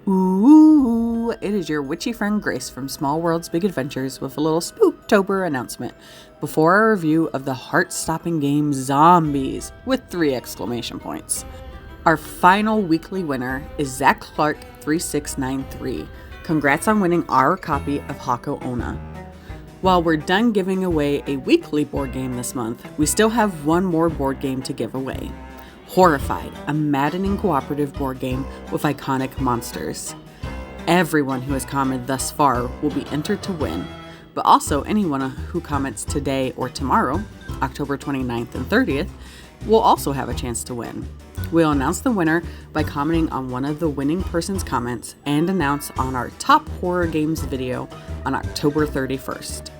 Ooh, it is your witchy friend Grace from Small Worlds Big Adventures with a little Spooktober announcement before our review of the heart-stopping game Zombies with 3 exclamation points. Our final weekly winner is Zach Clark 3693. Congrats on winning our copy of Hako Ona. While we're done giving away a weekly board game this month, we still have one more board game to give away. Horrified, a maddening cooperative board game with iconic monsters. Everyone who has commented thus far will be entered to win, but also anyone who comments today or tomorrow, October 29th and 30th, will also have a chance to win. We'll announce the winner by commenting on one of the winning person's comments and announce on our top horror games video on October 31st.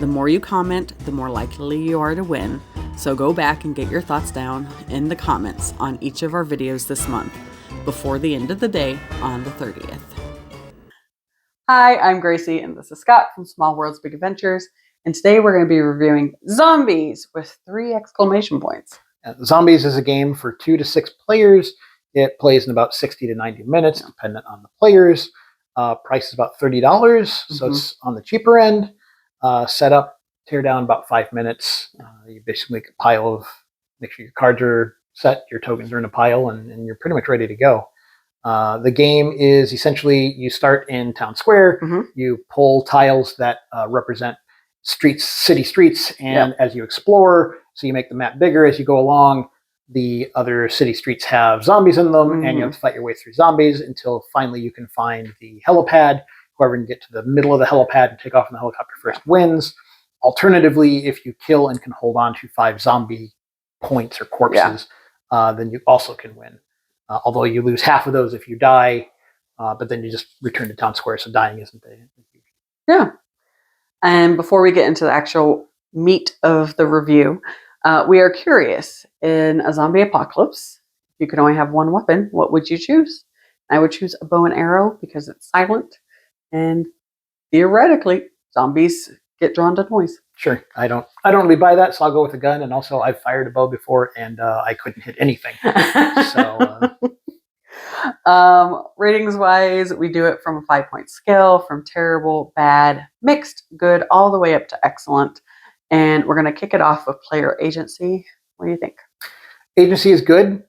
The more you comment, the more likely you are to win, so go back and get your thoughts down in the comments on each of our videos this month before the end of the day on the 30th. Hi, I'm Gracie and this is Scott from Small Worlds Big Adventures, and today we're going to be reviewing Zombies with 3 exclamation points. Zombies is a game for 2 to 6 players. It plays in about 60 to 90 minutes, dependent on the players. Price is about $30, so it's on the cheaper end. Set up, tear down about 5 minutes. You basically make a pile of, make sure your cards are set, your tokens are in a pile, and you're pretty much ready to go. The game is essentially, you start in town square, you pull tiles that represent streets, city streets, and as you explore, so you make the map bigger as you go along, the other city streets have zombies in them, and you have to fight your way through zombies until finally you can find the helipad. Whoever can get to the middle of the helipad and take off in the helicopter first wins. Alternatively, if you kill and can hold on to 5 zombie points or corpses, then you also can win. Although you lose half of those if you die, but then you just return to town square, so dying isn't a huge. Yeah. And before we get into the actual meat of the review, we are curious, in a zombie apocalypse, if you could only have one weapon, what would you choose? I would choose a bow and arrow because it's silent, and theoretically, zombies get drawn to noise. Sure, I don't really buy that, so I'll go with a gun. And also, I've fired a bow before, and I couldn't hit anything. Ratings wise, we do it from a 5-point scale, from terrible, bad, mixed, good, all the way up to excellent. And we're going to kick it off with player agency. What do you think? Agency is good.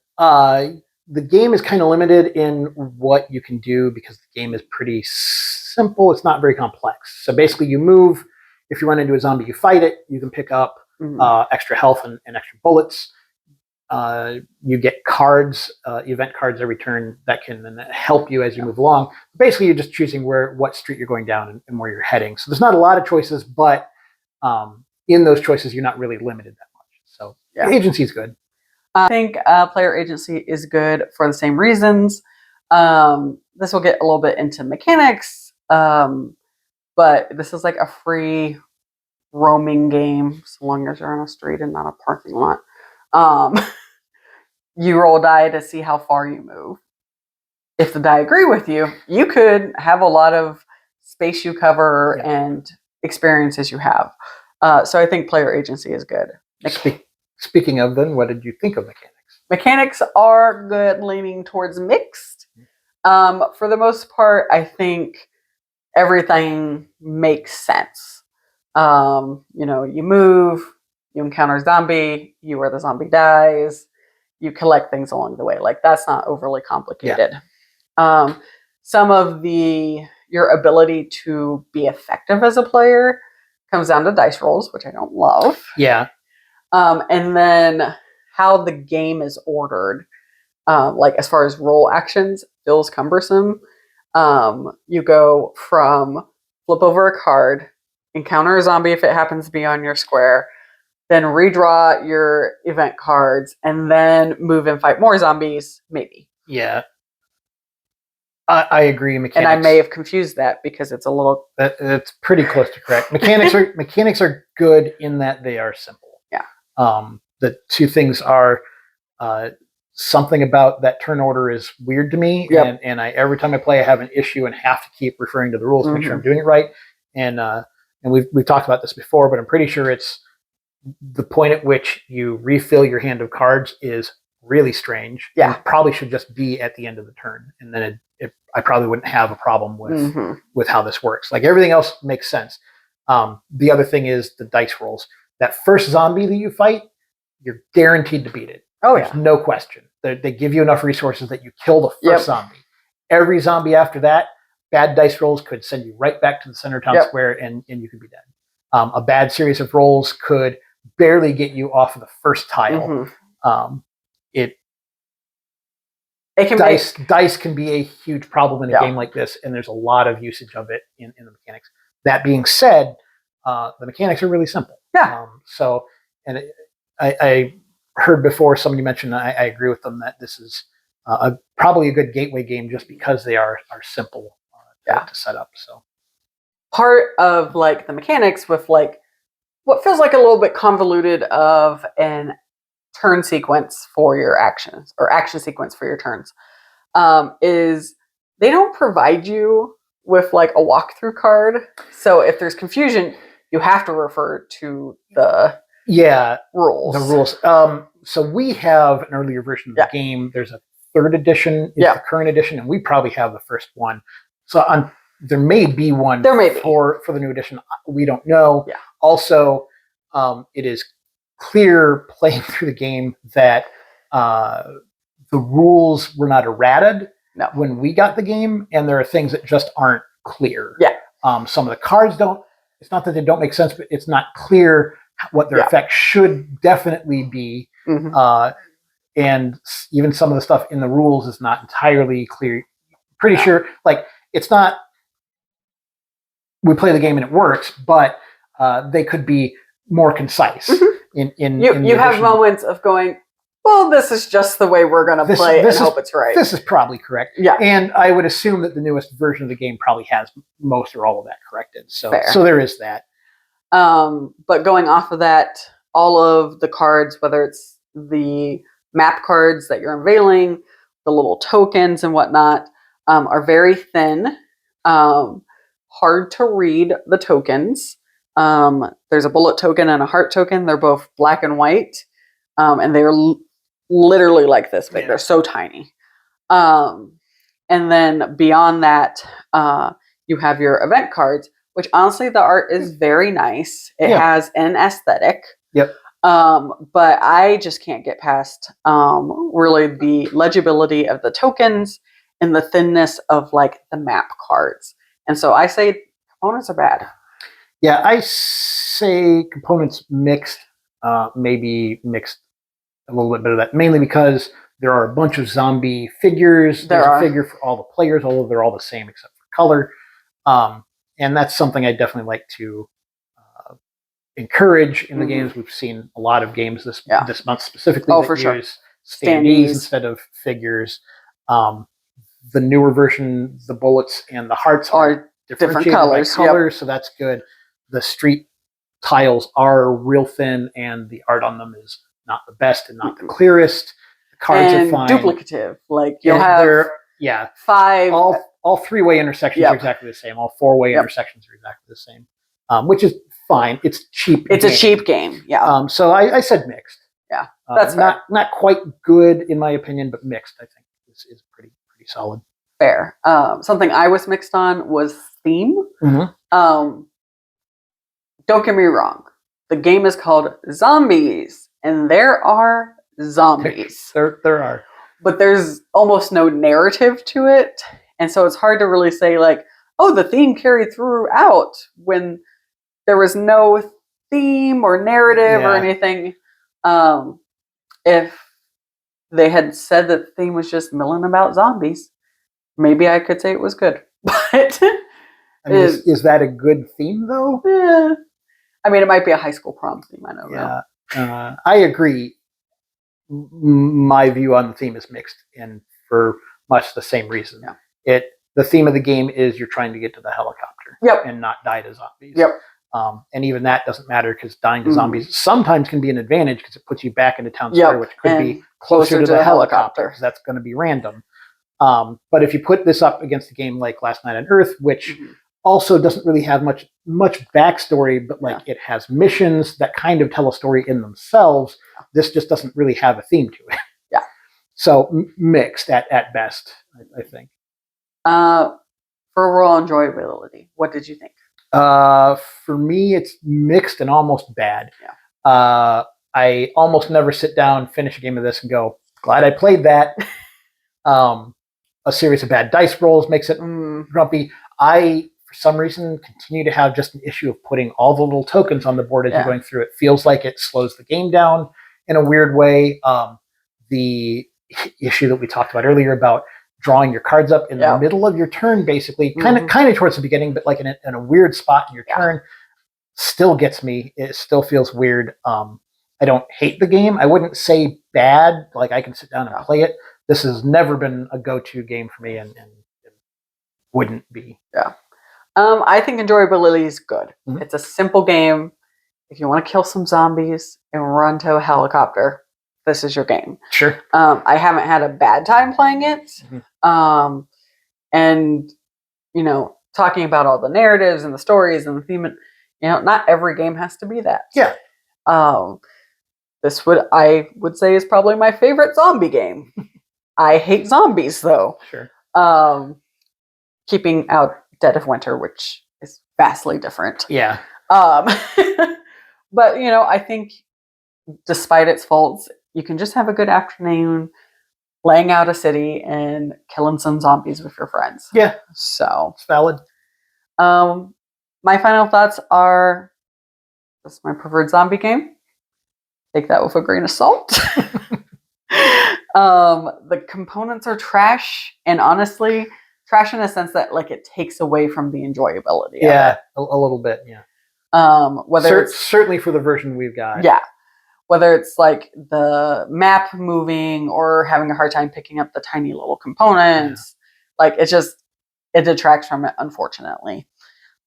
The game is kind of limited in what you can do because the game is pretty simple. It's not very complex. So basically you move. If you run into a zombie, you fight it. You can pick up extra health and extra bullets. You get cards, event cards every turn that can help you as you move along. Basically, you're just choosing what street you're going down and where you're heading. So there's not a lot of choices, but in those choices, you're not really limited that much. So agency is good. I think player agency is good for the same reasons. This will get a little bit into mechanics, but this is like a free roaming game, so long as you're on a street and not a parking lot. You roll die to see how far you move. If the die agree with you, you could have a lot of space you cover and experiences you have. So I think player agency is good. Speaking of, then, what did you think of mechanics? Mechanics are good, leaning towards mixed. For the most part, I think everything makes sense. You move, you encounter a zombie, where the zombie dies, you collect things along the way. Like, that's not overly complicated. Some of your ability to be effective as a player comes down to dice rolls, which I don't love. And then how the game is ordered, like as far as roll actions, feels cumbersome. You go from flip over a card, encounter a zombie if it happens to be on your square, then redraw your event cards, and then move and fight more zombies, maybe. Yeah. I agree. Mechanics, and I may have confused that because it's a little... That's pretty close to correct. Mechanics are good in that they are simple. The two things are something about that turn order is weird to me, and every time I play, I have an issue and have to keep referring to the rules to make sure I'm doing it right. And we've talked about this before, but I'm pretty sure it's the point at which you refill your hand of cards is really strange. Yeah, it probably should just be at the end of the turn, and then I probably wouldn't have a problem with how this works. Like everything else makes sense. The other thing is the dice rolls. That first zombie that you fight, you're guaranteed to beat it. Oh, There's no question. They give you enough resources that you kill the first zombie. Every zombie after that, bad dice rolls could send you right back to the center town square, and you could be dead. A bad series of rolls could barely get you off of the first tile. Dice can be a huge problem in a game like this, and there's a lot of usage of it in the mechanics. That being said, the mechanics are really simple. I heard before somebody mentioned, I agree with them, that this is probably a good gateway game just because they are simple to set up. So part of like the mechanics with like what feels like a little bit convoluted of an turn sequence for your actions, or action sequence for your turns, is they don't provide you with like a walkthrough card. So if there's confusion, you have to refer to the rules. The rules. So we have an earlier version of the game. There's a third edition, is the current edition, and we probably have the first one. So there may be one for the new edition. We don't know. Yeah. Also, it is clear playing through the game that the rules were not errated when we got the game, and there are things that just aren't clear. Some of the cards don't. It's not that they don't make sense, but it's not clear what their effect should definitely be. And even some of the stuff in the rules is not entirely clear. Pretty sure, like, it's not. We play the game and it works, but they could be more concise. You have moments of going, well, this is just the way we're going to play it and hope it's right. This is probably correct. Yeah. And I would assume that the newest version of the game probably has most or all of that corrected. So there is that. But going off of that, all of the cards, whether it's the map cards that you're unveiling, the little tokens and whatnot, are very thin. Hard to read the tokens. There's a bullet token and a heart token. They're both black and white. And they're literally like this big. They're so tiny. And then beyond that, you have your event cards, which honestly, the art is very nice. It has an aesthetic. But I just can't get past really the legibility of the tokens and the thinness of like the map cards. And so I say components are bad. Yeah, I say components mixed, maybe mixed a little bit of that, mainly because there are a bunch of zombie figures. There's a figure for all the players, although they're all the same except for color. And that's something I definitely like to encourage in the games. We've seen a lot of games this month specifically that use standees instead of figures. The newer version, the bullets and the hearts are different colors. So that's good. The street tiles are real thin, and the art on them is not the best and not the clearest. The cards are fine. Duplicative. Like you'll have 5. All three-way intersections are exactly the same. All four-way intersections are exactly the same, which is fine. It's cheap. It's a cheap game. Yeah. So I said mixed. Yeah, that's not quite good in my opinion, but mixed. I think is pretty solid. Fair. Something I was mixed on was theme. Don't get me wrong. The game is called Zombies, and there are zombies. There are. But there's almost no narrative to it. And so it's hard to really say, like, oh, the theme carried throughout when there was no theme or narrative or anything. If they had said that the theme was just milling about zombies, maybe I could say it was good. But I mean, is that a good theme, though? Yeah. I mean, it might be a high school prom theme. I don't know. I agree. My view on the theme is mixed, and for much the same reason. The theme of the game is you're trying to get to the helicopter and not die to zombies. And even that doesn't matter, because dying to zombies sometimes can be an advantage because it puts you back into town square, which could be closer to the helicopter, because that's going to be random. But if you put this up against a game like Last Night on Earth, which also doesn't really have much backstory, but like it has missions that kind of tell a story in themselves, this just doesn't really have a theme to it. So mixed at best, I think. For overall enjoyability, what did you think? For me, it's mixed and almost bad. Yeah. I almost never sit down, finish a game of this, and go, glad I played that. A series of bad dice rolls makes it grumpy. I, for some reason, continue to have just an issue of putting all the little tokens on the board as you're going through. It feels like it slows the game down in a weird way. The issue that we talked about earlier about drawing your cards up in the middle of your turn, basically, kind of towards the beginning, but like in a weird spot in your turn, still gets me. It still feels weird. I don't hate the game. I wouldn't say bad. Like I can sit down and play it. This has never been a go-to game for me, and wouldn't be. Yeah. I think enjoyability is good. Mm-hmm. It's a simple game. If you want to kill some zombies and run to a helicopter, this is your game. Sure. I haven't had a bad time playing it. Mm-hmm. And, you know, talking about all the narratives and the stories and the theme, you know, not every game has to be that. Yeah. I would say is probably my favorite zombie game. I hate zombies though. Sure. Keeping out Dead of Winter, which is vastly different. Yeah. But you know, I think despite its faults, you can just have a good afternoon laying out a city and killing some zombies with your friends. Yeah. So it's valid. My final thoughts are this is my preferred zombie game. Take that with a grain of salt. The components are trash, and honestly, trash in a sense that like it takes away from the enjoyability. Yeah, a little bit. Yeah. Whether it's certainly for the version we've got. Yeah. Whether it's like the map moving or having a hard time picking up the tiny little components, like it detracts from it, unfortunately.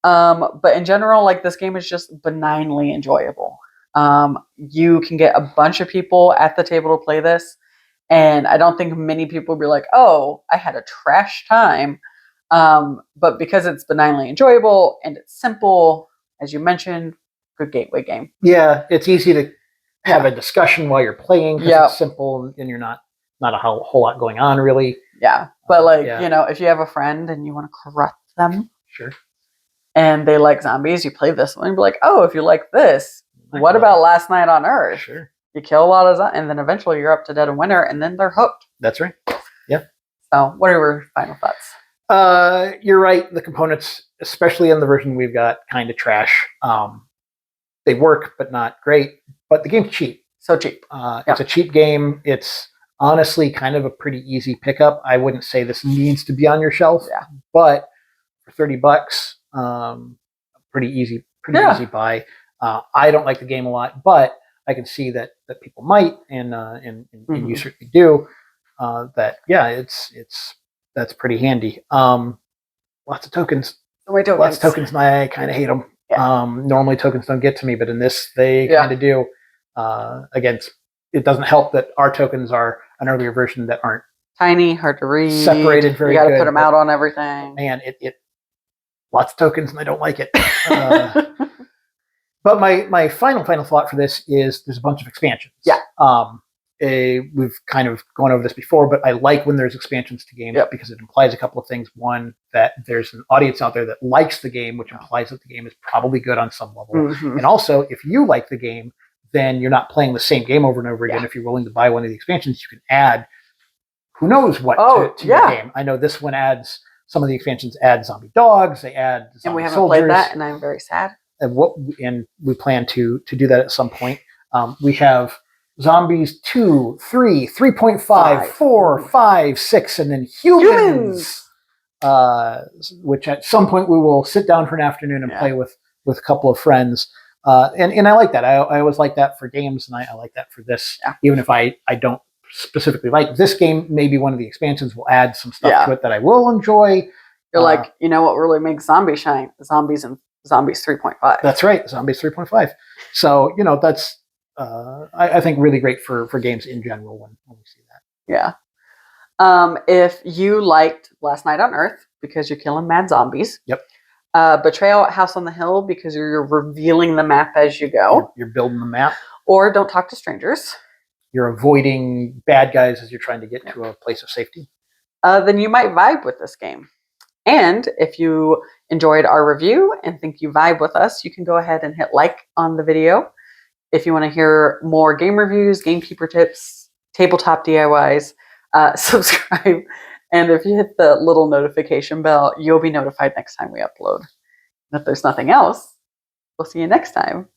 But in general, like this game is just benignly enjoyable. You can get a bunch of people at the table to play this, and I don't think many people will be like, "Oh, I had a trash time." But because it's benignly enjoyable and it's simple, as you mentioned, good gateway game. Yeah, it's easy to have a discussion while you're playing because it's simple and you're not a whole lot going on really. Yeah, but like you know, if you have a friend and you want to corrupt them, sure, and they like zombies, you play this one and be like, "Oh, if you like this, what about Last Night on Earth?" Sure. You kill a lot of zombies, and then eventually you're up to Dead of Winter, and then they're hooked. That's right. Yeah. So, what are your final thoughts? You're right. The components, especially in the version we've got, kind of trash. They work, but not great. But the game's cheap. So cheap. It's a cheap game. It's honestly kind of a pretty easy pickup. I wouldn't say this needs to be on your shelf. Yeah. But for $30, pretty easy easy buy. I don't like the game a lot, but I can see that people might, and you certainly do. That's pretty handy. Lots of tokens. Lots of tokens, and I kind of hate them. Yeah. Normally tokens don't get to me, but in this they kind of do. Again, it doesn't help that our tokens are an earlier version that aren't tiny, hard to read, separated very good. You got to put them out on everything. Man, it lots of tokens, and I don't like it. But my final thought for this is there's a bunch of expansions. Yeah. We've kind of gone over this before, but I like when there's expansions to games because it implies a couple of things. One, that there's an audience out there that likes the game, which implies that the game is probably good on some level. Mm-hmm. And also, if you like the game, then you're not playing the same game over and over again. If you're willing to buy one of the expansions, you can add who knows what to your game. I know this one adds, some of the expansions add zombie dogs, they add zombie and we haven't soldiers. Played that, and I'm very sad. And we plan to do that at some point. We have zombies 2, 3, 3.5, 4, 5, 6, and then humans. Which at some point we will sit down for an afternoon and play with a couple of friends. And I like that. I always like that for games, and I like that for this. Yeah. Even if I don't specifically like this game, maybe one of the expansions will add some stuff to it that I will enjoy. You're like, you know what really makes zombies shine? Zombies and Zombies 3.5. That's right, Zombies 3.5. So, you know, that's, I think, really great for games in general when we see that. Yeah. If you liked Last Night on Earth because you're killing mad zombies. Yep. Betrayal at House on the Hill because you're revealing the map as you go. You're building the map. Or Don't Talk to Strangers. You're avoiding bad guys as you're trying to get to a place of safety. Then you might vibe with this game. And if you enjoyed our review and think you vibe with us, you can go ahead and hit like on the video. If you want to hear more game reviews, gamekeeper tips, tabletop DIYs, subscribe. And if you hit the little notification bell, you'll be notified next time we upload. And if there's nothing else, we'll see you next time.